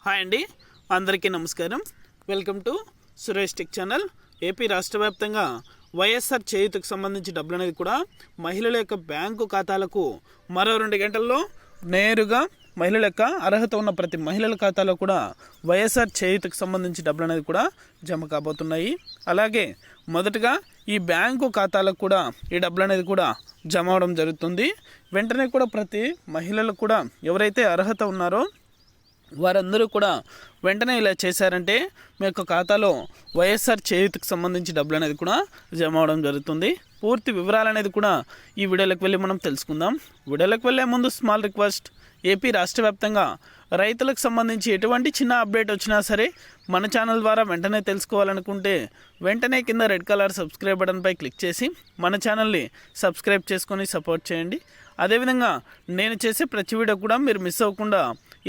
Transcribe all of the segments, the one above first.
Hi అండి, అందరికీ నమస్కారం. Welcome to Suresh tech channel. AP రాష్ట్ర వ్యాప్తంగా వైఎస్ఆర్ చేయూతకు సంబంధించి డబ్బులు అనేది కూడా మహిళల యొక్క బ్యాంకు ఖాతాలకు మరో 2 గంటల్లో నేరుగా మహిళల యొక్క అర్హత ఉన్న ప్రతి మహిళల ఖాతాలో కూడా వైఎస్ఆర్ చేయూతకు సంబంధించి డబ్బులు అనేది కూడా జమ కాబోతున్నాయి. అలాగే మొదటగా ఈ బ్యాంకు ఖాతాలకు కూడా ఈ డబ్బులు అనేది కూడా జమ అవడం జరుగుతుంది. వెంటనే కూడా ప్రతి మహిళలకు కూడా ఎవరైతే అర్హత ఉన్నారో వారందరూ కూడా వెంటనే ఇలా చేశారంటే మీ యొక్క ఖాతాలో వైఎస్ఆర్ చేయూతకు సంబంధించి డబ్బులు అనేది కూడా జమ అవడం జరుగుతుంది. పూర్తి వివరాలు అనేది కూడా ఈ వీడియోలోకి వెళ్ళి మనం తెలుసుకుందాం. వీడియోలోకి వెళ్ళే ముందు స్మాల్ రిక్వెస్ట్, ఏపీ రాష్ట్ర వ్యాప్తంగా రైతులకు సంబంధించి ఎటువంటి చిన్న అప్డేట్ వచ్చినా సరే మన ఛానల్ ద్వారా వెంటనే తెలుసుకోవాలనుకుంటే వెంటనే కింద రెడ్ కలర్ సబ్స్క్రైబ్ బటన్పై క్లిక్ చేసి మన ఛానల్ని సబ్స్క్రైబ్ చేసుకొని సపోర్ట్ చేయండి. అదేవిధంగా నేను చేసే ప్రతి వీడియో కూడా మీరు మిస్ అవ్వకుండా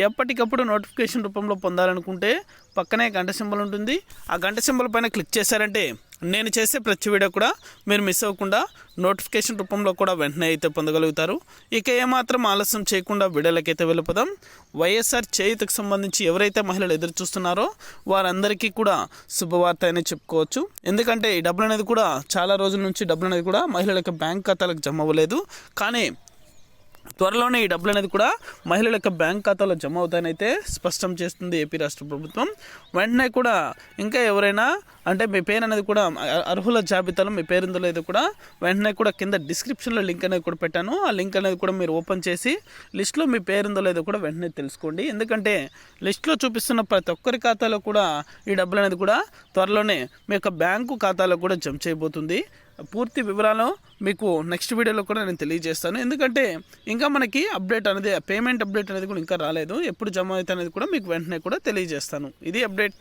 ఎప్పటికప్పుడు నోటిఫికేషన్ రూపంలో పొందాలనుకుంటే పక్కనే గంట సింబల్ ఉంటుంది. ఆ గంట సింబల్ పైన క్లిక్ చేశారంటే నేను చేసే ప్రతి వీడియో కూడా మీరు మిస్ అవ్వకుండా నోటిఫికేషన్ రూపంలో కూడా వెంటనే అయితే పొందగలుగుతారు. ఇక ఏమాత్రం ఆలస్యం చేయకుండా వీడియోలకైతే వెళ్ళిపోదాం. వైఎస్ఆర్ చేయూతకు సంబంధించి ఎవరైతే మహిళలు ఎదురు చూస్తున్నారో వారందరికీ కూడా శుభవార్త అని చెప్పుకోవచ్చు. ఎందుకంటే ఈ డబ్బులు అనేది కూడా చాలా రోజుల నుంచి డబ్బులు అనేది కూడా మహిళల యొక్క బ్యాంక్ ఖాతాలకు జమ అవ్వలేదు. కానీ త్వరలోనే ఈ డబ్బులు అనేది కూడా మహిళల యొక్క బ్యాంక్ ఖాతాలో జమ అవుతాయని అయితే స్పష్టం చేస్తుంది ఏపీ రాష్ట్ర ప్రభుత్వం. వెంటనే కూడా ఇంకా ఎవరైనా అంటే మీ పేరు అనేది కూడా అర్హుల జాబితాలో మీ పేరు ఉందో లేదో కూడా వెంటనే కూడా కింద డిస్క్రిప్షన్లో లింక్ అనేది కూడా పెట్టాను. ఆ లింక్ అనేది కూడా మీరు ఓపెన్ చేసి లిస్ట్లో మీ పేరు ఉందో లేదో కూడా వెంటనే తెలుసుకోండి. ఎందుకంటే లిస్ట్లో చూపిస్తున్న ప్రతి ఒక్కరి ఖాతాలో కూడా ఈ డబ్బులు అనేది కూడా త్వరలోనే మీ యొక్క బ్యాంకు ఖాతాలో కూడా జమ చేయబోతుంది. పూర్తి వివరాలు మీకు నెక్స్ట్ వీడియోలో కూడా నేను తెలియజేస్తాను. ఎందుకంటే ఇంకా మనకి అప్డేట్ అనేది పేమెంట్ అప్డేట్ అనేది కూడా ఇంకా రాలేదు. ఎప్పుడు జమ అవుతుంది అనేది కూడా మీకు వెంటనే కూడా తెలియజేస్తాను. ఇది అప్డేట్.